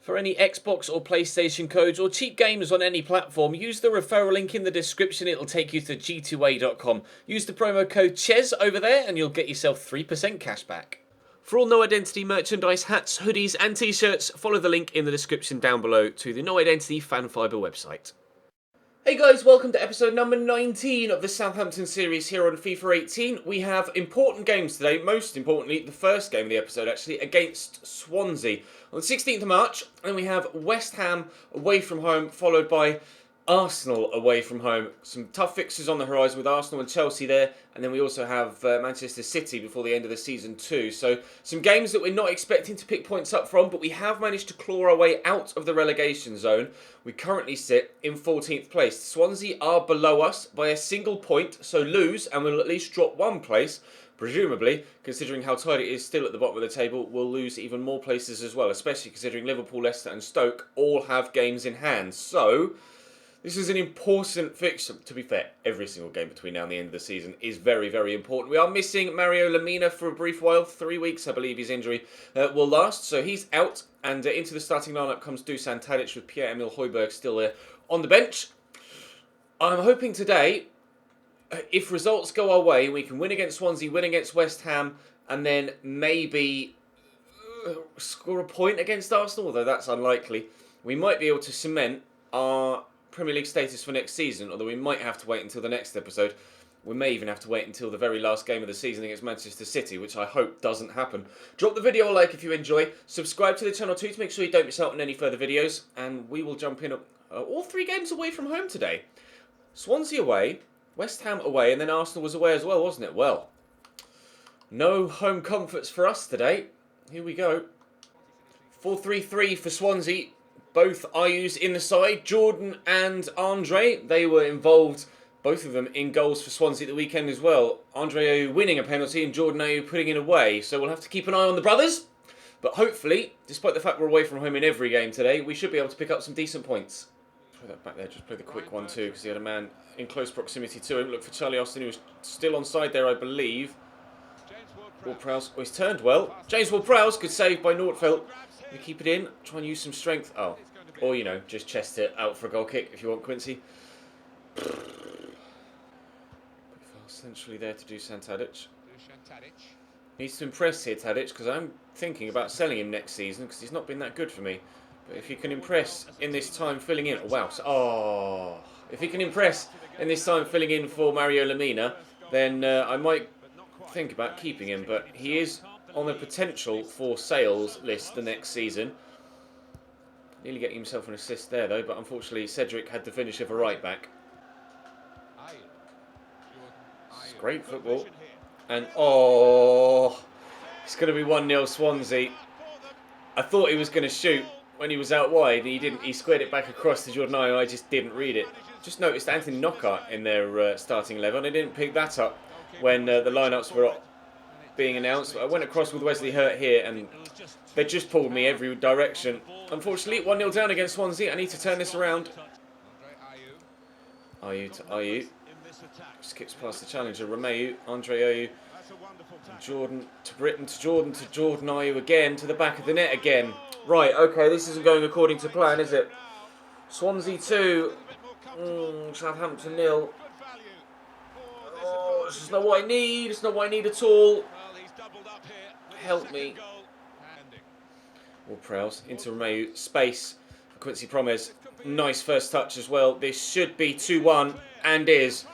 For any Xbox or PlayStation codes or cheap games on any platform, use the referral link in the description. It'll take you to g2a.com. Use the promo code CHES over there and you'll get yourself 3% cash back. For all No Identity merchandise, hats, hoodies and t-shirts, follow the link in the description down below to the No Identity Fan Fibre website. Hey guys, welcome to episode number 19 of the Southampton series here on FIFA 18. We have important games today, most importantly, the first game of the episode actually, against Swansea on the 16th of March. And we have West Ham away from home, followed by Arsenal away from home. Some tough fixtures on the horizon with Arsenal and Chelsea there. And then we also have Manchester City before the end of the season too. So some games that we're not expecting to pick points up from, but we have managed to claw our way out of the relegation zone. We currently sit in 14th place. Swansea are below us by a single point, so lose and we'll at least drop one place. Presumably, considering how tight it is still at the bottom of the table, we'll lose even more places as well, especially considering Liverpool, Leicester and Stoke all have games in hand. So this is an important fixture. To be fair, every single game between now and the end of the season is very, very important. We are missing Mario Lemina for a brief while. 3 weeks, I believe, his injury will last. So he's out. And into the starting lineup comes Dusan Tadic with Pierre-Emile Højbjerg still there on the bench. I'm hoping today, if results go our way, we can win against Swansea, win against West Ham, and then maybe score a point against Arsenal, although that's unlikely. We might be able to cement our Premier League status for next season, although we might have to wait until the next episode. We may even have to wait until the very last game of the season against Manchester City, which I hope doesn't happen. Drop the video a like if you enjoy. Subscribe to the channel too to make sure you don't miss out on any further videos. And we will jump in all 3 games away from home today. Swansea away, West Ham away, and then Arsenal was away as well, wasn't it? Well, no home comforts for us today. Here we go. 4-3-3 for Swansea. Both Ayew's in the side, Jordan and Andre. They were involved, both of them, in goals for Swansea at the weekend as well. Andre Ayew winning a penalty and Jordan Ayew putting it away. So we'll have to keep an eye on the brothers. But hopefully, despite the fact we're away from home in every game today, we should be able to pick up some decent points. Throw that back there, just play the quick one too, because he had a man in close proximity to him. Look for Charlie Austin, who was still onside there, I believe. Ward-Prowse, oh, he's turned well. James Ward-Prowse, good save by Nordfeldt. We keep it in, try and use some strength. Oh, or, you know, just chest it out for a goal kick if you want, Quincy. Essentially there to do Tadic. Needs to impress here, Tadic, because I'm thinking about selling him next season because he's not been that good for me. But if he can impress in this time filling in... Wow. Oh. If he can impress in this time filling in for Mario Lemina, then I might think about keeping him. But he is on the potential for sales list the next season. Nearly getting himself an assist there, though, but unfortunately Cedric had the finish of a right-back. It's great football. And, oh, it's going to be 1-0 Swansea. I thought he was going to shoot when he was out wide. He didn't. He squared it back across to Jordan Ayew. I just didn't read it. Just noticed Anthony Knockaert in their starting 11. I didn't pick that up when the lineups were being announced. I went across with Wesley Hurt here and they just pulled me every direction. Unfortunately, 1-0 down against Swansea. I need to turn this around. Ayew to Ayew. Skips past the challenger, Romeu, Andre Ayew. Jordan to Britton to Jordan Ayew again, to the back of the net again. Right, okay, this isn't going according to plan, is it? Swansea 2, Southampton 0. Oh, this is not what I need. It's not what I need at all. Help me. Ward-Prowse into Romeu. Space for Quincy Promes. Nice first touch as well. This should be 2-1 and is.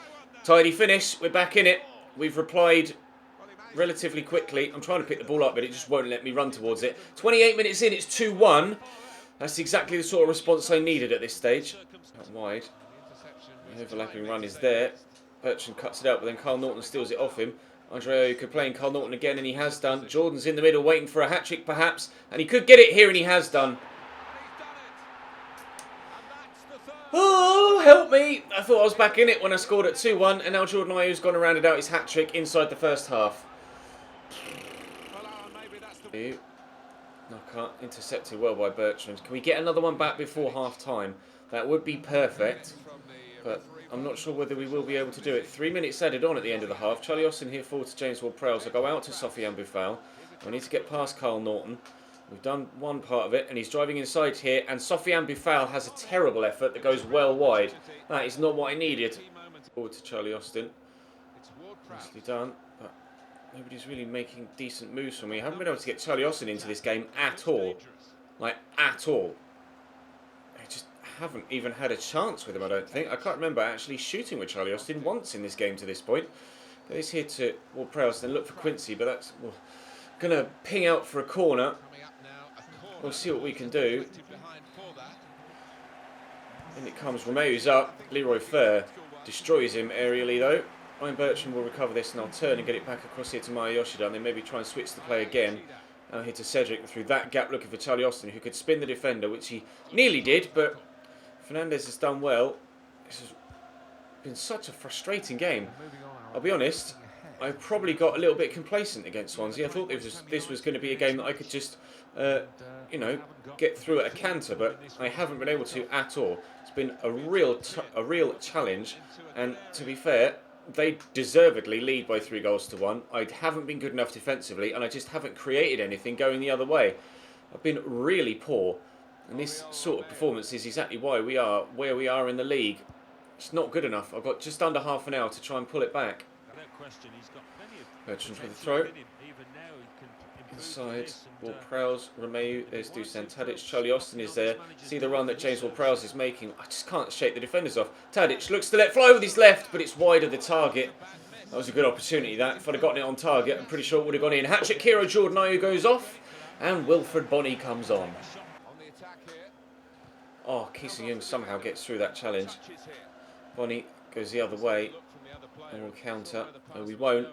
Tidy finish. We're back in it. We've replied relatively quickly. I'm trying to pick the ball up, but it just won't let me run towards it. 28 minutes in, it's 2-1. That's exactly the sort of response I needed at this stage. Out wide. The overlapping run is there. Bertrand cuts it out, but then Carl Norton steals it off him. Andre Ayew could play in Carl Norton again, and he has done. Jordan's in the middle waiting for a hat-trick, perhaps. And he could get it here, and he has done. Oh, help me. I thought I was back in it when I scored at 2-1, and now Jordan Ayew's gone and rounded out his hat-trick inside the first half. Knockaert intercepted well by Bertrand. Can we get another one back before half-time? That would be perfect, but I'm not sure whether we will be able to do it. 3 minutes added on at the end of the half. Charlie Austin here forward to James Ward-Prowse. I go out to Sofiane Boufal. I need to get past Carl Norton. We've done one part of it, and he's driving inside here, and Sofiane Boufal has a terrible effort that goes well wide. That is not what I needed. Forward to Charlie Austin. Nicely done, but nobody's really making decent moves for me. I haven't been able to get Charlie Austin into this game at all. Like, at all. I just haven't even had a chance with him, I don't think. I can't remember actually shooting with Charlie Austin once in this game to this point. Get this here to Ward-Prowse, then look for Quincy, but that's going to ping out for a corner. We'll see what we can do. In it comes, Romeu's up. Leroy Fer destroys him aerially though. Ryan Bertrand will recover this, and I'll turn and get it back across here to Maya Yoshida, and then maybe try and switch the play again. Out here to Cedric through that gap, looking for Charlie Austin, who could spin the defender, which he nearly did, but Fernandez has done well. This has been such a frustrating game. I'll be honest, I probably got a little bit complacent against Swansea. I thought this was going to be a game that I could just, you know, get through at a canter, but I haven't been able to at all. It's been a real challenge, and to be fair, they deservedly lead by 3-1. I haven't been good enough defensively, and I just haven't created anything going the other way. I've been really poor, and this sort of performance is exactly why we are where we are in the league. It's not good enough. I've got just under half an hour to try and pull it back. Bertrand with the throw. Inside, Ward-Prowse, Romeu, there's Dusan Tadic, Charlie Austin is there. See the run that James Ward-Prowse is making. I just can't shake the defenders off. Tadic looks to let fly with his left, but it's wide of the target. That was a good opportunity, that. If I'd have gotten it on target, I'm pretty sure it would have gone in. Hatchet Kiro Jordan Ayew goes off, and Wilfred Bonney comes on. Oh, Keeson Young somehow gets through that challenge. Bonney goes the other way, and we'll counter. No, we won't.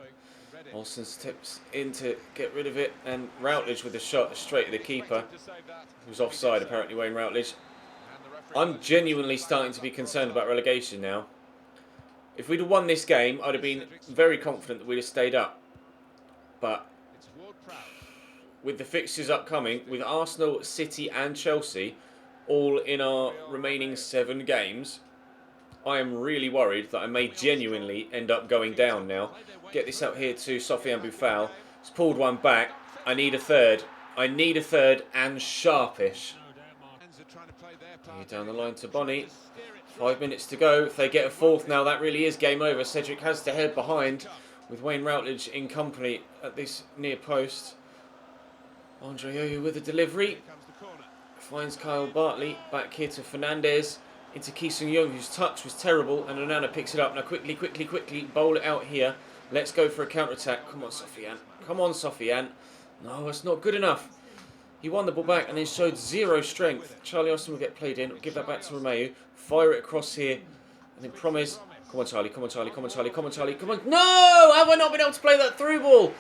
Olsen steps in to get rid of it, and Routledge with a shot straight at the keeper, who's offside apparently, Wayne Routledge. I'm genuinely starting to be concerned about relegation now. If we'd have won this game, I'd have been very confident that we'd have stayed up. But with the fixtures upcoming, with Arsenal, City and Chelsea all in our remaining 7 games, I am really worried that I may genuinely end up going down now. Get this out here to Sofiane Boufal. He's pulled one back. I need a third. I need a third, and sharpish. Here down the line to Bonney. 5 minutes to go. If they get a fourth now, that really is game over. Cedric has to head behind with Wayne Routledge in company at this near post. Andre Ayew with a delivery. Finds Kyle Bartley. Back here to Fernandez. Into Keeson Young, whose touch was terrible, and Onana picks it up. Now quickly, bowl it out here. Let's go for a counter-attack. Come on, Sofiane. Come on, Sofiane. No, it's not good enough. He won the ball back and then showed zero strength. Charlie Austin will get played in. Give that back to Romeu. Fire it across here. And then Promise. Come on, Charlie. Come on, Charlie. Come on, Charlie. Come on, Charlie. Come on. No! Have I not been able to play that through ball?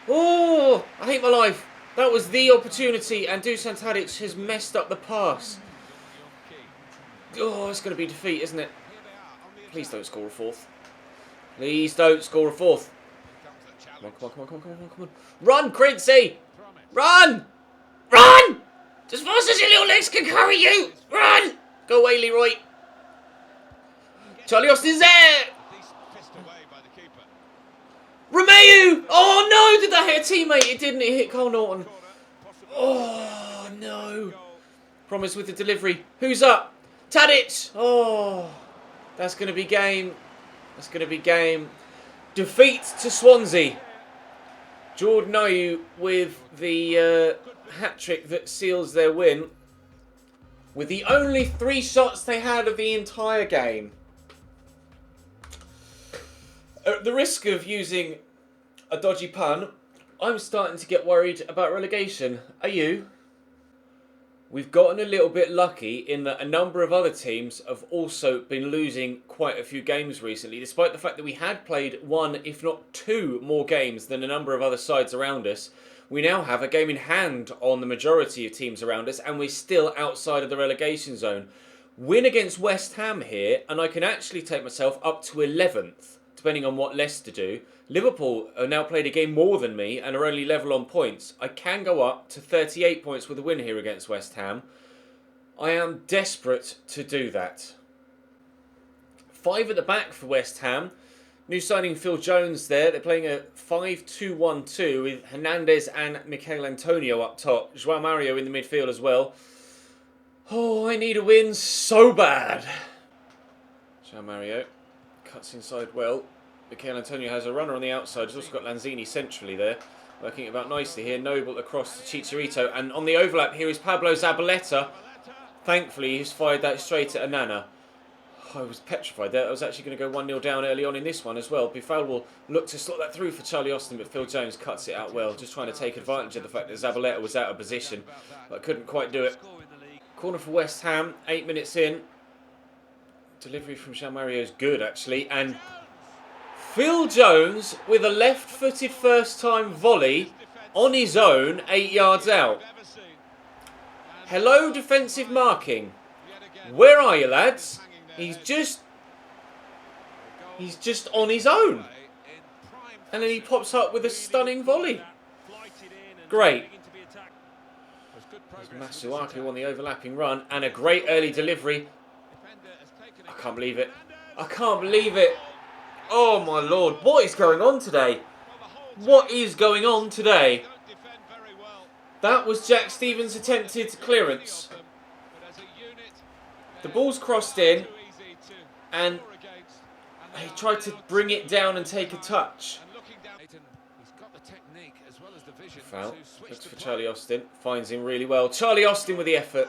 Oh, I hate my life. That was the opportunity, and Dusan Tadic has messed up the pass. Oh, it's going to be defeat, isn't it? Please don't score a fourth. Please don't score a fourth. Come on. Run, Quincy! Run! Run! As fast as your little legs can carry you! Run! Go away, Leroy. Charlie Austin's there! Romeu! Oh, no! Did that hit a teammate? It didn't. It hit Cole Norton. Oh, no. Promise with the delivery. Who's up? Tadic! Oh, that's going to be game. That's going to be game. Defeat to Swansea. Jordan Ayew with the hat-trick that seals their win. With the only 3 shots they had of the entire game. At the risk of using a dodgy pun, I'm starting to get worried about relegation. Are you? We've gotten a little bit lucky in that a number of other teams have also been losing quite a few games recently, despite the fact that we had played 1, if not 2, more games than a number of other sides around us. We now have a game in hand on the majority of teams around us, and we're still outside of the relegation zone. Win against West Ham here, and I can actually take myself up to 11th, depending on what Leicester do. Liverpool have now played a game more than me and are only level on points. I can go up to 38 points with a win here against West Ham. I am desperate to do that. 5 at the back for West Ham. New signing Phil Jones there. They're playing a 5-2-1-2 with Hernandez and Michail Antonio up top. João Mario in the midfield as well. Oh, I need a win so bad. João Mario cuts inside well. Michail Antonio has a runner on the outside. He's also got Lanzini centrally there. Working about nicely here. Noble across to Chicharito. And on the overlap here is Pablo Zabaleta. Thankfully, he's fired that straight at Anana. I was petrified there. I was actually going to go 1-0 down early on in this one as well. Buffal will look to slot that through for Charlie Austin, but Phil Jones cuts it out well. Just trying to take advantage of the fact that Zabaleta was out of position, but couldn't quite do it. Corner for West Ham, 8 minutes in. Delivery from João Mario is good, actually. And Phil Jones with a left-footed first-time volley on his own, 8 yards out. Hello, defensive marking. Where are you, lads? He's just on his own. And then he pops up with a stunning volley. Great. There's Masuaku on the overlapping run and a great early delivery. I can't believe it. I can't believe it. Oh my lord. What is going on today? What is going on today? That was Jack Stevens' attempted clearance. The ball's crossed in. And he tried to bring it down and take a touch. Foul. Looks for Charlie Austin. Finds him really well. Charlie Austin with the effort.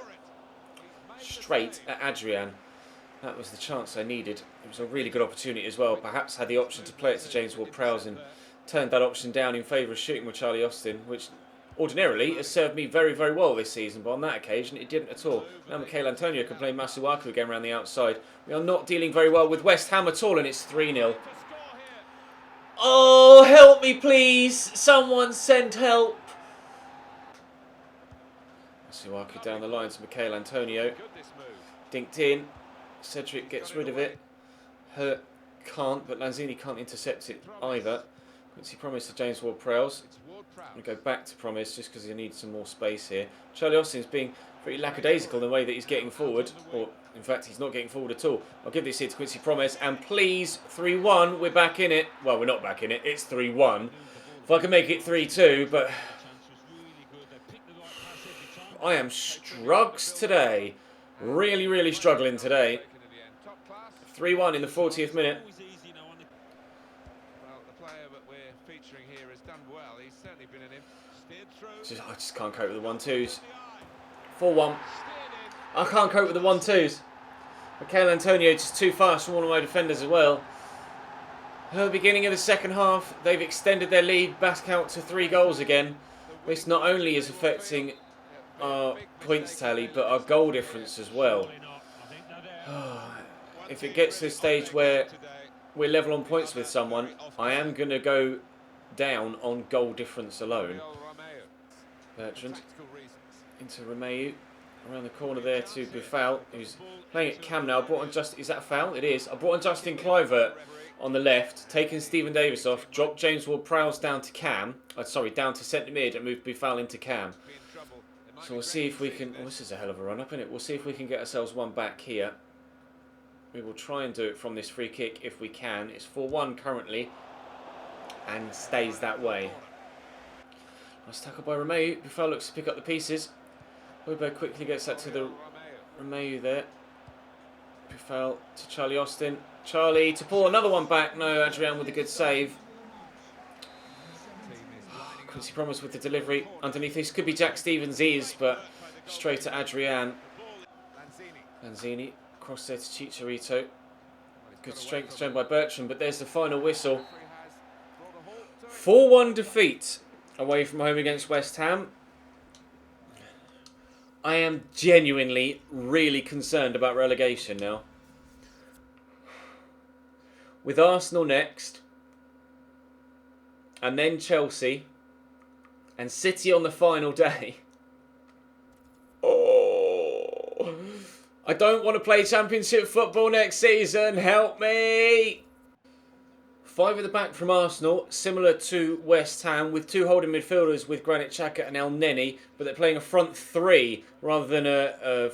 Straight at Adrian. That was the chance I needed. It was a really good opportunity as well. Perhaps had the option to play it to James Ward-Prowse and turned that option down in favour of shooting with Charlie Austin, which ordinarily has served me very, very well this season, but on that occasion it didn't at all. Now Michail Antonio can play Masuaku again around the outside. We are not dealing very well with West Ham at all, and it's 3-0. Oh, help me please! Someone send help! Masuaku down the line to Michail Antonio. Dinked in. Cedric gets rid of it. Hurt can't, but Lanzini can't intercept it either. Quincy Promise to James Ward-Prowse. I'm going to go back to Promise just because he needs some more space here. Charlie Austin's being pretty lackadaisical in the way that he's getting forward. Or, in fact, he's not getting forward at all. I'll give this here to Quincy Promise. And please, 3-1, we're back in it. Well, we're not back in it. It's 3-1. If I can make it 3-2, but I am struggles today. Really, really struggling today. 3-1 in the 40th minute. I just can't cope with the 1-2s. 4-1. I can't cope with the 1-2s. Michail Antonio just too fast from one of my defenders as well. At the beginning of the second half, they've extended their lead back out to 3 goals again. This not only is affecting our points tally, but our goal difference as well. If it gets to the stage where we're level on points with someone, I am going to go down on goal difference alone. Bertrand into Romeu, around the corner there to Buffal, who's playing at Cam now. Brought on is that a foul? It is. I brought on Justin Kluivert on the left, taking Stephen Davis off, dropped James Ward-Prowse down to Cam. Down to centre mid and moved Buffal into Cam. So we'll see if we can. Oh, this is a hell of a run up, isn't it? We'll see if we can get ourselves one back here. We will try and do it from this free kick if we can. It's 4-1 currently, and stays that way. Nice tackle by Romeu. Buffal looks to pick up the pieces. Obo quickly gets that to the Romeu there. Buffal to Charlie Austin. Charlie to pull another one back. No, Adrian with a good save. Quincy Promise with the delivery. Underneath this could be Jack Stevens' ears, but straight to Adrian. Lanzini across there to Chicharito. Good strength shown by Bertrand, but there's the final whistle. 4-1 defeat away from home against West Ham. I am genuinely really concerned about relegation now. With Arsenal next, and then Chelsea, and City on the final day. Oh, I don't want to play Championship football next season. Help me! 5 at the back from Arsenal, similar to West Ham, with 2 holding midfielders with Granit Xhaka and El Neni, but they're playing a front 3 rather than a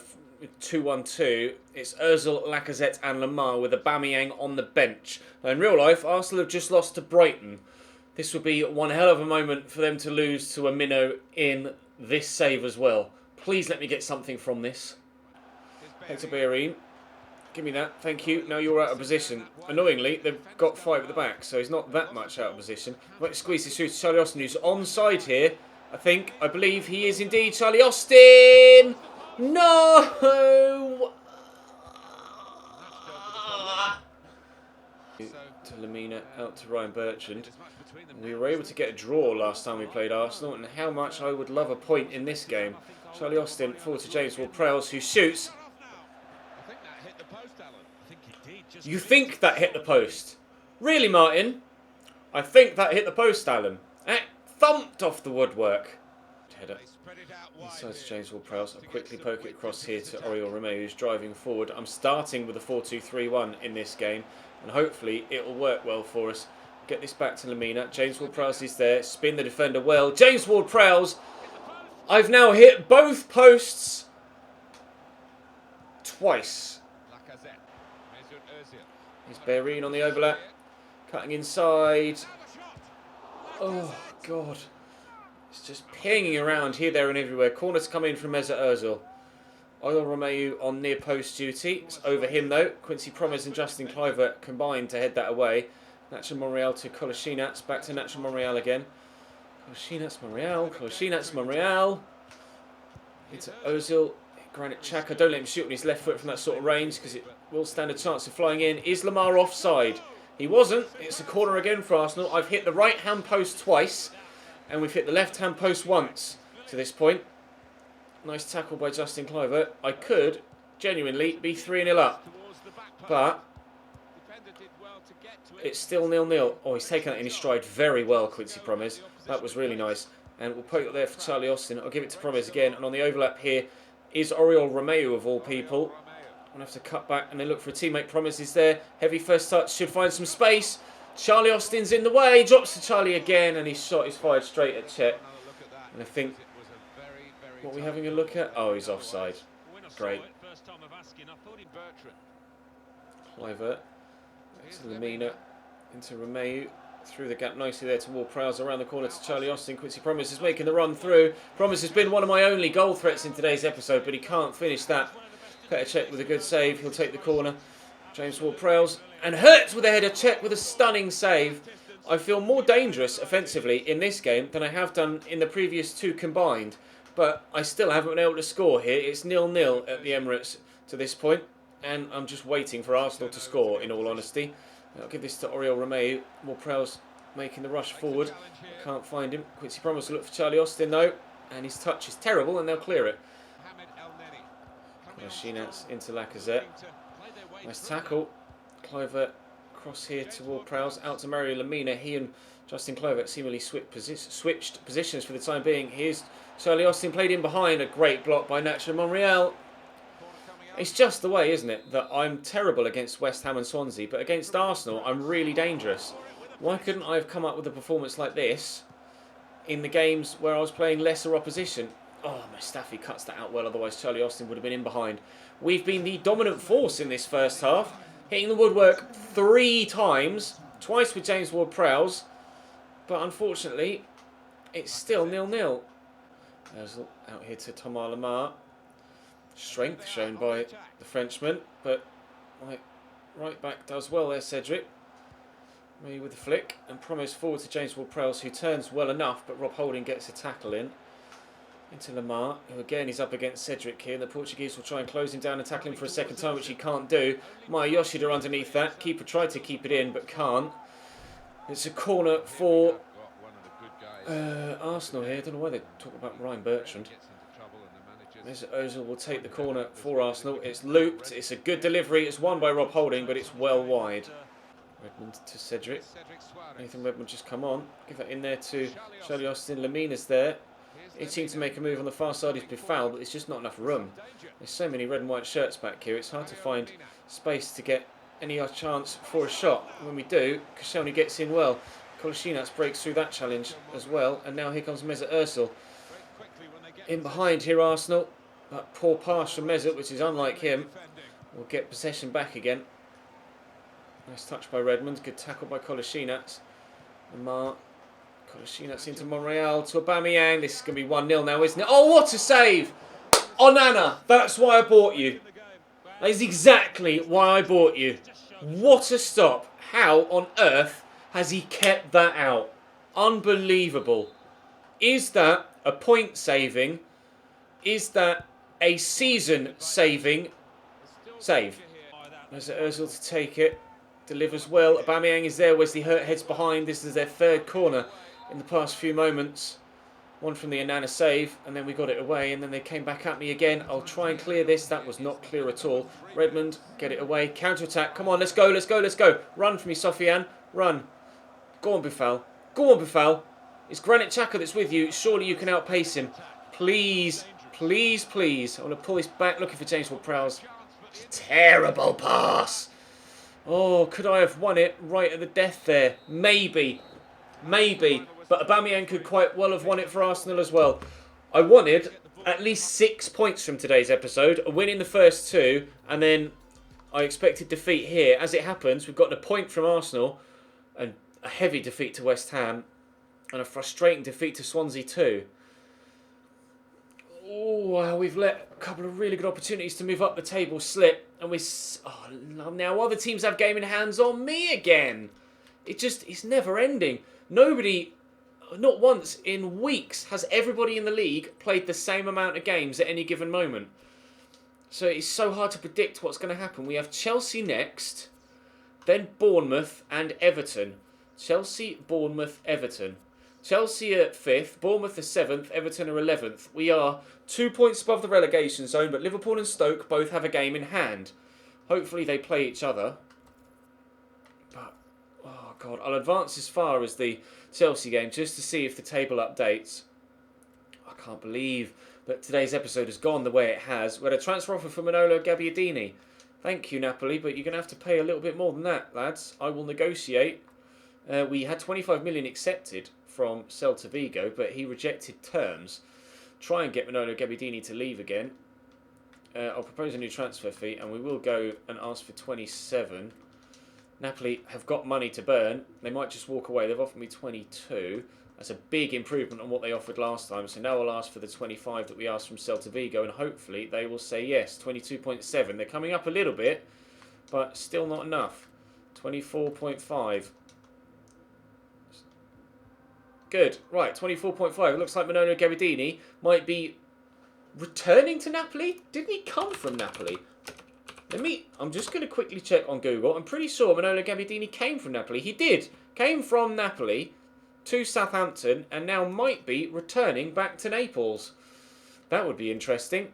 2-1-2. It's Ozil, Lacazette and Lamar with Aubameyang on the bench. Now in real life, Arsenal have just lost to Brighton. This would be one hell of a moment for them to lose to a minnow in this save as well. Please let me get something from this. Hector Bellerin. Give me that. Thank you. Now you're out of position. Annoyingly, they've got 5 at the back, so he's not that much out of position. Might squeeze this through to Charlie Austin, who's onside here. I believe he is indeed Charlie Austin. No! To Lamina, out to Ryan Bertrand. We were able to get a draw last time we played Arsenal, and how much I would love a point in this game. Charlie Austin forward to James Ward-Prowse, who shoots. You think that hit the post? Really, Martin? I think that hit the post, Alan. That thumped off the woodwork. Header. Inside to James Ward-Prowse. I'll quickly poke it across here to Oriol Romeu, who's driving forward. I'm starting with a 4-2-3-1 in this game, and hopefully it'll work well for us. Get this back to Lamina. James Ward-Prowse is there. Spin the defender well. James Ward-Prowse. I've now hit both posts twice. Here's Bellerin on the overlap. Cutting inside. Oh, God. It's just pinging around here, there and everywhere. Corner to come in from Mesut Ozil. Oriol Romeu on near post duty. It's over him though. Quincy Promes and Justin Kluivert combined to head that away. Nacho Monreal to Kolasinac. Back to Nacho Monreal again. Kolasinac Monreal. Into Ozil. Granit Xhaka. Don't let him shoot on his left foot from that sort of range, because it will stand a chance of flying in. Is Lamar offside? He wasn't. It's a corner again for Arsenal. I've hit the right hand post twice, and we've hit the left hand post once to this point. Nice tackle by Justin Kluivert. I could genuinely be 3-0 up, but it's still 0-0. Oh, he's taken that in his stride very well, Quincy Promes. That was really nice. And we'll poke it there for Charlie Austin. I'll give it to Promes again. And on the overlap here is Oriol Romeu, of all people. I'm going to have to cut back and then look for a teammate. Promes is there. Heavy first touch. Should find some space. Charlie Austin's in the way. Drops to Charlie again. And his shot is fired straight at Chet. And I think... what are we having a look at? Oh, he's offside. Great. Kluivert. To Lamina. Into Romeu. Through the gap nicely there to Ward-Prowse. Around the corner to Charlie Austin. Quincy Promes is making the run through. Promes has been one of my only goal threats in today's episode, but he can't finish that. Petr Cech with a good save. He'll take the corner. James Ward-Prowse. And Hurts with a header. Cech with a stunning save. I feel more dangerous offensively in this game than I have done in the previous 2 combined. But I still haven't been able to score here. It's 0-0 at the Emirates to this point. And I'm just waiting for Arsenal to score, in all honesty. I'll give this to Oriol Romeu. Ward-Prowse making the rush forward. Can't find him. Quincy Promes will look for Charlie Austin though. And his touch is terrible and they'll clear it. Kolasinac into Lacazette. Nice tackle. Kluivert cross here to Ward-Prowse. Out to Mario Lamina. He and Justin Kluivert seemingly switched positions for the time being. Here's Charlie Austin played in behind. A great block by Nacho Monreal. It's just the way, isn't it, that I'm terrible against West Ham and Swansea, but against Arsenal, I'm really dangerous. Why couldn't I have come up with a performance like this in the games where I was playing lesser opposition? Oh, Mustafi cuts that out well, otherwise Charlie Austin would have been in behind. We've been the dominant force in this first half, hitting the woodwork 3 times, twice with James Ward-Prowse, but unfortunately, it's still 0-0. Ozil out here to Thomas Lemar. Strength shown by the Frenchman, but right back does well there, Cedric. Me with the flick, and Promes forward to James Ward-Prowse, who turns well enough, but Rob Holding gets a tackle in. Into Lemar, who again is up against Cedric here. The Portuguese will try and close him down and tackle him for a second time, which he can't do. Maya Yoshida underneath that. Keeper tried to keep it in, but can't. It's a corner for Arsenal here. I don't know why they're talking about Ryan Bertrand. Mesut Ozil will take the corner for Arsenal. It's looped. It's a good delivery. It's won by Rob Holding, but it's well wide. Redmond to Cedric. Nathan Redmond just come on. Give that in there to Charlie Austin. Lamina's there. He seemed to make a move on the far side. He's been fouled, but there's just not enough room. There's so many red and white shirts back here. It's hard to find space to get any chance for a shot. When we do, Koscielny gets in well. Kolasinac breaks through that challenge as well. And now here comes Mesut Ozil. In behind here, Arsenal. But poor pass from Mesut, which is unlike him. We'll get possession back again. Nice touch by Redmond. Good tackle by Kolasinac. Lamar. Kolasinac into Monreal to Aubameyang. This is going to be 1-0 now, isn't it? Oh, what a save! Onana, that's why I bought you. That is exactly why I bought you. What a stop. How on earth has he kept that out? Unbelievable. Is that a point saving? Is that a season saving save? There's Ozil to take it. Delivers well. Aubameyang is there. Wesley Hurt heads behind. This is their third corner in the past few moments. One from the Onana save, and then we got it away, and then they came back at me again. I'll try and clear this. That was not clear at all. Redmond, get it away. Counter-attack. Come on, let's go, let's go, let's go. Run for me, Sofiane. Run. Go on, Buffal. Go on, Buffal. It's Granit Xhaka that's with you. Surely you can outpace him. Please, please, please. I want to pull this back, looking for James Ward-Prowse. Terrible pass. Oh, could I have won it right at the death there? Maybe. Maybe. But Aubameyang could quite well have won it for Arsenal as well. I wanted at least 6 points from today's episode. A win in the first two, and then I expected defeat here. As it happens, we've gotten a point from Arsenal, and a heavy defeat to West Ham, and a frustrating defeat to Swansea too. Oh, we've let a couple of really good opportunities to move up the table slip, and now other teams have game in hands on me again. It's never ending. Nobody, not once in weeks, has everybody in the league played the same amount of games at any given moment. So it's so hard to predict what's going to happen. We have Chelsea next, then Bournemouth and Everton. Chelsea, Bournemouth, Everton. Chelsea are 5th, Bournemouth are 7th, Everton are 11th. We are 2 points above the relegation zone, but Liverpool and Stoke both have a game in hand. Hopefully they play each other. But, oh God, I'll advance as far as the Chelsea game just to see if the table updates. I can't believe that today's episode has gone the way it has. We had a transfer offer for Manolo Gabbiadini. Thank you, Napoli, but you're going to have to pay a little bit more than that, lads. I will negotiate. We had 25 million accepted from Celta Vigo, but he rejected terms. Try and get Manolo Gabbiadini to leave again. I'll propose a new transfer fee, and we will go and ask for 27. Napoli have got money to burn. They might just walk away. They've offered me 22. That's a big improvement on what they offered last time. So now I'll ask for the 25 that we asked from Celta Vigo, and hopefully they will say yes. 22.7. They're coming up a little bit, but still not enough. 24.5. Good. Right, 24.5. It looks like Manolo Gabbiadini might be returning to Napoli. Didn't he come from Napoli? I'm just going to quickly check on Google. I'm pretty sure Manolo Gabbiadini came from Napoli. He did. Came from Napoli to Southampton and now might be returning back to Naples. That would be interesting.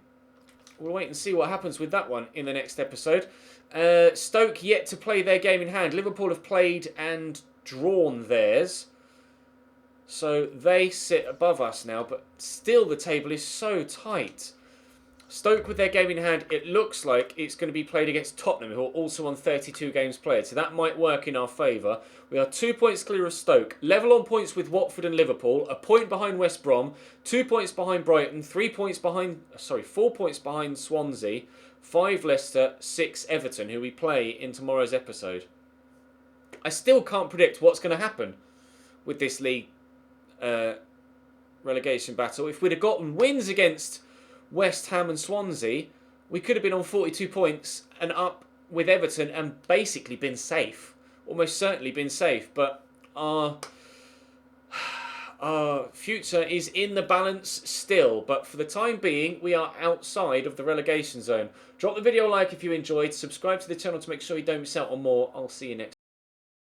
We'll wait and see what happens with that one in the next episode. Stoke yet to play their game in hand. Liverpool have played and drawn theirs. So they sit above us now, but still the table is so tight. Stoke with their game in hand, it looks like it's going to be played against Tottenham, who are also on 32 games played. So that might work in our favour. We are 2 points clear of Stoke. Level on points with Watford and Liverpool. A point behind West Brom. 2 points behind Brighton. 4 points behind Swansea. 5 Leicester. 6 Everton, who we play in tomorrow's episode. I still can't predict what's going to happen with this league relegation battle. If we'd have gotten wins against West Ham and Swansea, we could have been on 42 points and up with Everton and basically been safe. Almost certainly been safe, but our future is in the balance still. But for the time being, we are outside of the relegation zone. Drop the video a like if you enjoyed. Subscribe to the channel to make sure you don't miss out on more. I'll see you next time.